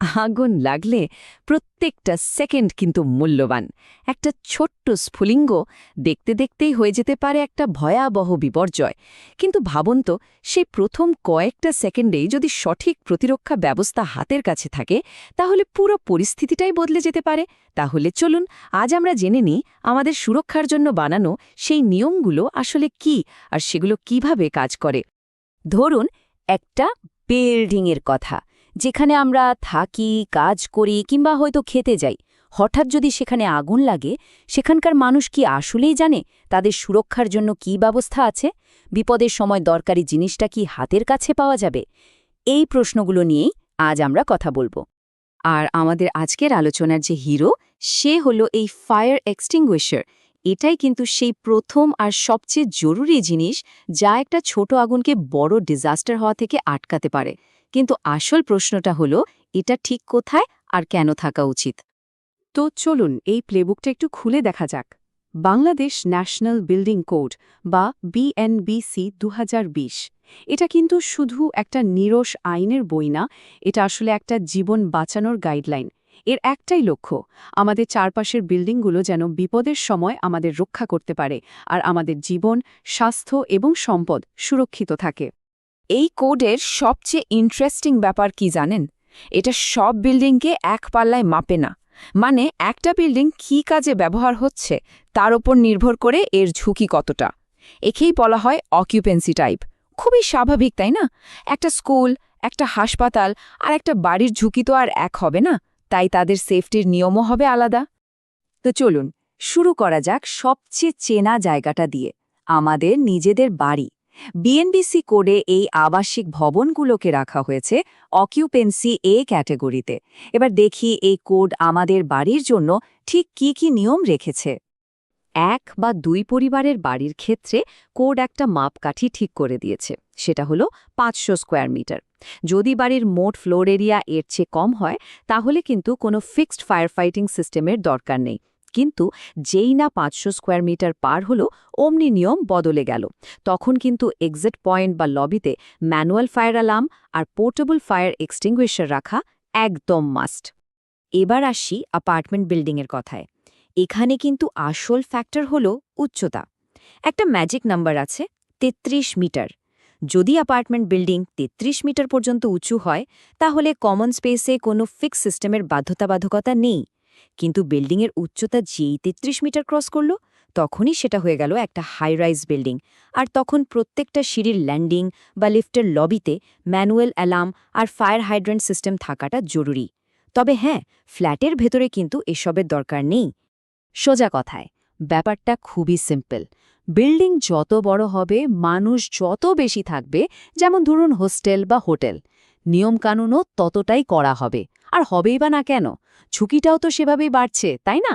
আগুন লাগলে প্রত্যেকটা সেকেন্ড কিন্তু মূল্যবান। একটা ছোট্ট স্ফুলিঙ্গ দেখতে দেখতেই হয়ে যেতে পারে একটা ভয়াবহ বিপর্যয়। কিন্তু ভাবুন তো, সেই প্রথম কয়েকটা সেকেন্ডেই যদি সঠিক প্রতিরক্ষা ব্যবস্থা হাতের কাছে থাকে, তাহলে পুরো পরিস্থিতিটাই বদলে যেতে পারে। তাহলে চলুন আজ আমরা জেনে নিই আমাদের সুরক্ষার জন্য বানানো সেই নিয়মগুলো আসলে কি, আর সেগুলো কিভাবে কাজ করে। ধরুন একটা বিল্ডিংয়ের কথা, যেখানে আমরা থাকি, কাজ করি কিংবা হয়তো খেতে যাই। হঠাৎ যদি সেখানে আগুন লাগে, সেখানকার মানুষ কি আসলেই জানে তাদের সুরক্ষার জন্য কি ব্যবস্থা আছে? বিপদের সময় দরকারি জিনিসটা কি হাতের কাছে পাওয়া যাবে? এই প্রশ্নগুলো নিয়েই আজ আমরা কথা বলবো। আর আমাদের আজকের আলোচনার যে হিরো, সে হলো এই ফায়ার এক্সটিংগুইশার। এটাই কিন্তু সেই প্রথম আর সবচেয়ে জরুরি জিনিস, যা একটা ছোট আগুনকে বড় ডিজাস্টার হওয়া থেকে আটকাতে পারে। কিন্তু আসল প্রশ্নটা হলো, এটা ঠিক কোথায় আর কেন থাকা উচিত? তো চলুন এই প্লেবুকটা একটু খুলে দেখা যাক। বাংলাদেশ ন্যাশনাল বিল্ডিং কোড বা বিএনবিসি ২০২০, এটা কিন্তু শুধু একটা নিরস আইনের বই না, এটা আসলে একটা জীবন বাঁচানোর গাইডলাইন। এর একটাই লক্ষ্য, আমাদের চারপাশের বিল্ডিংগুলো যেন বিপদের সময় আমাদের রক্ষা করতে পারে, আর আমাদের জীবন, স্বাস্থ্য এবং সম্পদ সুরক্ষিত থাকে। এই কোডের সবচেয়ে ইন্টারেস্টিং ব্যাপার কি জানেন? এটা সব বিল্ডিংকে এক পাল্লায় মাপে না। মানে একটা বিল্ডিং কী কাজে ব্যবহার হচ্ছে তার ওপর নির্ভর করে এর ঝুঁকি কতটা। একেই বলা হয় অকিউপেন্সি টাইপ। খুবই স্বাভাবিক, তাই না? একটা স্কুল, একটা হাসপাতাল আর একটা বাড়ির ঝুঁকি তো আর এক হবে না, তাই তাদের সেফটির নিয়মও হবে আলাদা। তো চলুন শুরু করা যাক সবচেয়ে চেনা জায়গাটা দিয়ে, আমাদের নিজেদের বাড়ি। বিএনবিসি কোডে এই আবাসিক ভবনগুলোকে রাখা হয়েছে অকিউপেন্সি এ ক্যাটেগরিতে। এবার দেখি এই কোড আমাদের বাড়ির জন্য ঠিক কি কি নিয়ম রেখেছে। ১ বা ২ পরিবারের বাড়ির ক্ষেত্রে কোড একটা মাপকাঠি ঠিক করে দিয়েছে, সেটা হলো ৫০০ স্কোয়ার মিটার। যদি বাড়ির মোট ফ্লোর এরিয়া এর চেয়ে কম হয়, তাহলে কিন্তু কোনো ফিক্সড ফায়ার ফাইটিং সিস্টেমের দরকার নেই। কিন্তু যেই না ৫০০ স্কোয়ার মিটার পার হলো, অমনি নিয়ম বদলে গেল। তখন কিন্তু এক্সিট পয়েন্ট বা লবিতে ম্যানুয়াল ফায়ার অ্যালার্ম আর পোর্টেবল ফায়ার এক্সটিংগুইশার রাখা একদম মাস্ট। এবার আসি অ্যাপার্টমেন্ট বিল্ডিংয়ের কথায়। এখানে কিন্তু আসল ফ্যাক্টর হলো উচ্চতা। একটা ম্যাজিক নাম্বার আছে, ৩৩ মিটার। যদি অ্যাপার্টমেন্ট বিল্ডিং ৩৩ মিটার পর্যন্ত উঁচু হয়, তাহলে কমন স্পেসে কোনো ফিক্স সিস্টেমের বাধ্যবাধকতা নেই। কিন্তু বিল্ডিংয়ের উচ্চতা যেই ৩৩ মিটার ক্রস করল, তখনই সেটা হয়ে গেল একটা হাই রাইজ বিল্ডিং। আর তখন প্রত্যেকটা সিঁড়ির ল্যান্ডিং বা লিফটের লবিতে ম্যানুয়াল অ্যালার্ম আর ফায়ার হাইড্রেন্ট সিস্টেম থাকাটা জরুরি। তবে হ্যাঁ, ফ্ল্যাটের ভেতরে কিন্তু এসবের দরকার নেই। সোজা কথায় ব্যাপারটা খুবই সিম্পল। বিল্ডিং যত বড় হবে, মানুষ যত বেশি থাকবে, যেমন ধরুন হোস্টেল বা হোটেল, নিয়মকানুনও ততটাই করা হবে। আর হবেই বা না কেন, ঝুঁকিটাও তো সেভাবেই বাড়ছে, তাই না?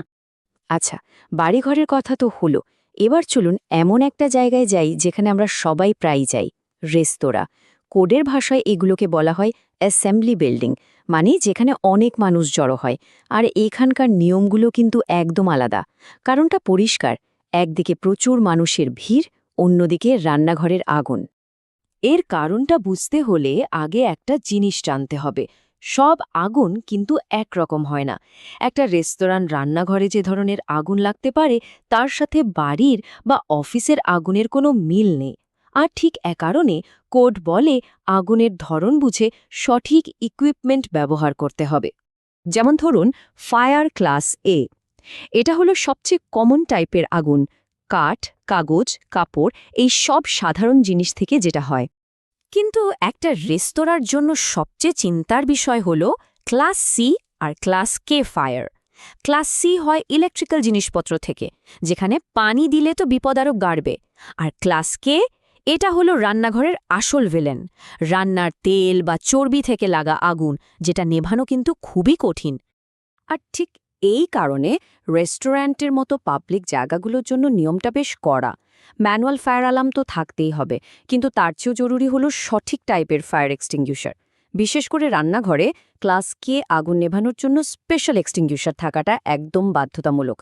আচ্ছা, বাড়িঘরের কথা তো হলো। এবার চলুন এমন একটা জায়গায় যাই যেখানে আমরা সবাই প্রায়ই যাই, রেস্তোরাঁ। কোডের ভাষায় এগুলোকে বলা হয় অ্যাসেম্বলি বিল্ডিং, মানে যেখানে অনেক মানুষ জড়ো হয়। আর এখানকার নিয়মগুলো কিন্তু একদম আলাদা। কারণটা পরিষ্কার, একদিকে প্রচুর মানুষের ভিড়, অন্যদিকে রান্নাঘরের আগুন। এর কারণটা বুঝতে হলে আগে একটা জিনিস জানতে হবে, সব আগুন কিন্তু একরকম হয় না। একটা রেস্তোরাঁর রান্নাঘরে যে ধরনের আগুন লাগতে পারে, তার সাথে বাড়ির বা অফিসের আগুনের কোনো মিল নেই। আর ঠিক এ কারণে কোড বলে আগুনের ধরন বুঝে সঠিক ইকুইপমেন্ট ব্যবহার করতে হবে। যেমন ধরুন ফায়ার ক্লাস এ, এটা হলো সবচেয়ে কমন টাইপের আগুন। কাঠ, কাগজ, কাপড়, এই সব সাধারণ জিনিস থেকে যেটা হয়। কিন্তু একটা রেস্তোরাঁর জন্য সবচেয়ে চিন্তার বিষয় হল ক্লাস সি আর ক্লাস কে ফায়ার। ক্লাস সি হয় ইলেকট্রিক্যাল জিনিসপত্র থেকে, যেখানে পানি দিলে তো বিপদ আরও বাড়বে। আর ক্লাস কে, এটা হলো রান্নাঘরের আসল ভিলেন। রান্নার তেল বা চর্বি থেকে লাগা আগুন, যেটা নেভানো কিন্তু খুবই কঠিন। আর ঠিক এই কারণে রেস্টুরেন্টের মতো পাবলিক জায়গাগুলোর জন্য নিয়মটা বেশ কড়া। ম্যানুয়াল ফায়ার অ্যালার্ম তো থাকতেই হবে, কিন্তু তার চেয়েও জরুরি হলো সঠিক টাইপের ফায়ার এক্সটিংগুইশার। বিশেষ করে রান্নাঘরে ক্লাস কে আগুন নেভানোর জন্য স্পেশাল এক্সটিংগুইশার থাকাটা একদম বাধ্যতামূলক।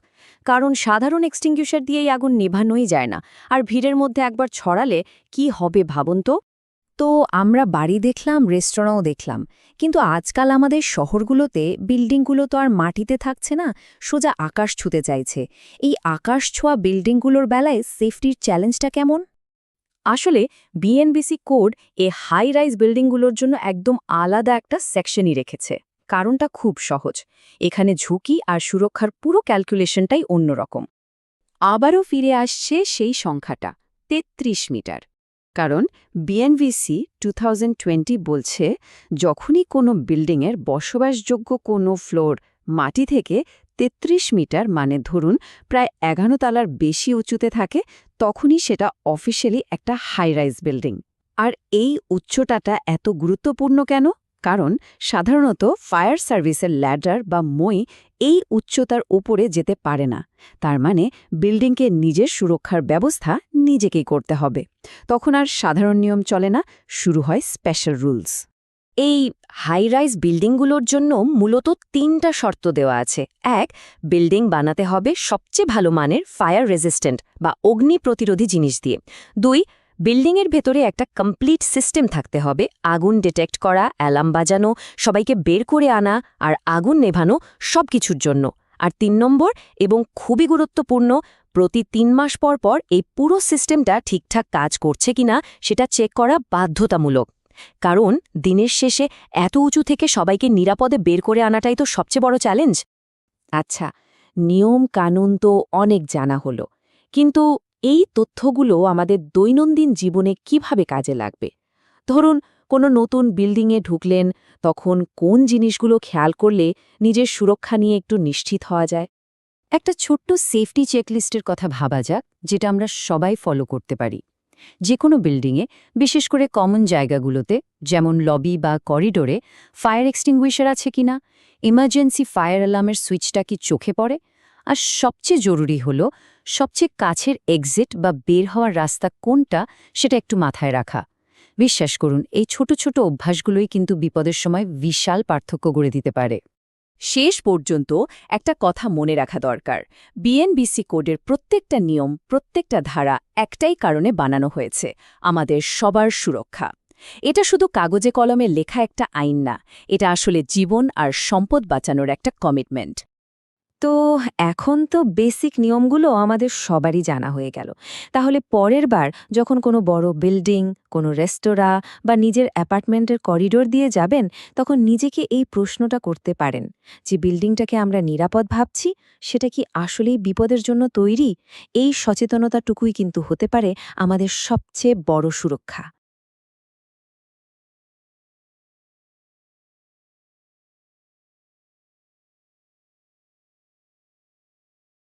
কারণ সাধারণ এক্সটিংগুইশার দিয়েই আগুন নেভানোই যায় না, আর ভিড়ের মধ্যে একবার ছড়ালে কি হবে ভাবুন তো। তো আমরা বাড়ি দেখলাম, রেস্টুরেন্টও দেখলাম, কিন্তু আজকাল আমাদের শহরগুলোতে বিল্ডিংগুলো তো আর মাটিতে থাকছে না, সোজা আকাশ ছুঁতে চাইছে। এই আকাশ ছোঁয়া বিল্ডিংগুলোর বেলায় সেফটির চ্যালেঞ্জটা কেমন? আসলে বিএনবিসি কোড হাই রাইজ বিল্ডিংগুলোর জন্য একদম আলাদা একটা সেকশনই রেখেছে। কারণটা খুব সহজ, এখানে ঝুঁকি আর সুরক্ষার পুরো ক্যালকুলেশনটাই অন্যরকম। আবারও ফিরে আসছে সেই সংখ্যাটা ৩৩ মিটার। কারণ বিএনবিসি 2020 বলছে যখনই কোনো বিল্ডিংয়ের বসবাসযোগ্য কোনো ফ্লোর মাটি থেকে ৩৩ মিটার মানে ধরুন প্রায় ১১ তলার বেশি উঁচুতে থাকে, তখনই সেটা অফিশিয়ালি একটা হাই রাইজ বিল্ডিং। আর এই উচ্চতাটা এত গুরুত্বপূর্ণ কেন? কারণ সাধারণত ফায়ার সার্ভিসের ল্যাডার বা মই এই উচ্চতার উপরে যেতে পারে না। তার মানে বিল্ডিংকে নিজের সুরক্ষার ব্যবস্থা নিজেকেই করতে হবে। তখন আর সাধারণ নিয়ম চলে না, শুরু হয় স্পেশাল রুলস। এই হাই রাইজ বিল্ডিংগুলোর জন্য মূলত ৩টা শর্ত দেওয়া আছে। ১. বিল্ডিং বানাতে হবে সবচেয়ে ভালো মানের ফায়ার রেজিস্ট্যান্ট বা অগ্নি প্রতিরোধী জিনিস দিয়ে। ২. বিল্ডিংয়ের ভেতরে একটা কমপ্লিট সিস্টেম থাকতে হবে, আগুন ডিটেক্ট করা, অ্যালার্ম বাজানো, সবাইকে বের করে আনা আর আগুন নেভানো, সব কিছুর জন্য। আর ৩ নম্বর এবং খুবই গুরুত্বপূর্ণ, প্রতি ৩ মাস পর পর এই পুরো সিস্টেমটা ঠিকঠাক কাজ করছে কিনা সেটা চেক করা বাধ্যতামূলক। কারণ দিনের শেষে এত উঁচু থেকে সবাইকে নিরাপদে বের করে আনাটাই তো সবচেয়ে বড় চ্যালেঞ্জ। আচ্ছা, নিয়ম কানুন তো অনেক জানা হলো, কিন্তু এই তথ্যগুলো আমাদের দৈনন্দিন জীবনে কিভাবে কাজে লাগবে? ধরুন কোনো নতুন বিল্ডিংয়ে ঢুকলেন, তখন কোন জিনিসগুলো খেয়াল করলে নিজের সুরক্ষা নিয়ে একটু নিশ্চিত হওয়া যায়? একটা ছোট্ট সেফটি চেকলিস্টের কথা ভাবা যাক, যেটা আমরা সবাই ফলো করতে পারি। যে কোনো বিল্ডিংয়ে, বিশেষ করে কমন জায়গাগুলোতে যেমন লবি বা করিডোরে, ফায়ার এক্সটিংগুইশার আছে কিনা, ইমার্জেন্সি ফায়ার অ্যালার্মের সুইচটা কি চোখে পড়ে, আর সবচেয়ে জরুরি হলো সবচেয়ে কাছের এক্সিট বা বের হওয়ার রাস্তা কোনটা সেটা একটু মাথায় রাখা। বিশ্বাস করুন, এই ছোট ছোট অভ্যাসগুলোই কিন্তু বিপদের সময় বিশাল পার্থক্য গড়ে দিতে পারে। শেষ পর্যন্ত একটা কথা মনে রাখা দরকার, বিএনবিসি কোডের প্রত্যেকটা নিয়ম, প্রত্যেকটা ধারা একটাই কারণে বানানো হয়েছে, আমাদের সবার সুরক্ষা। এটা শুধু কাগজে কলমে লেখা একটা আইন না, এটা আসলে জীবন আর সম্পদ বাঁচানোর একটা কমিটমেন্ট। তো এখন তো বেসিক নিয়মগুলো আমাদের সবারই জানা হয়ে গেল। তাহলে পরের বার যখন কোনো বড় বিল্ডিং, কোনো রেস্তোরাঁ বা নিজের অ্যাপার্টমেন্টের করিডোর দিয়ে যাবেন, তখন নিজেকে এই প্রশ্নটা করতে পারেন যে বিল্ডিংটাকে আমরা নিরাপদ ভাবছি, সেটা কি আসলেই বিপদের জন্য তৈরি? এই সচেতনতাটুকুই কিন্তু হতে পারে আমাদের সবচেয়ে বড় সুরক্ষা।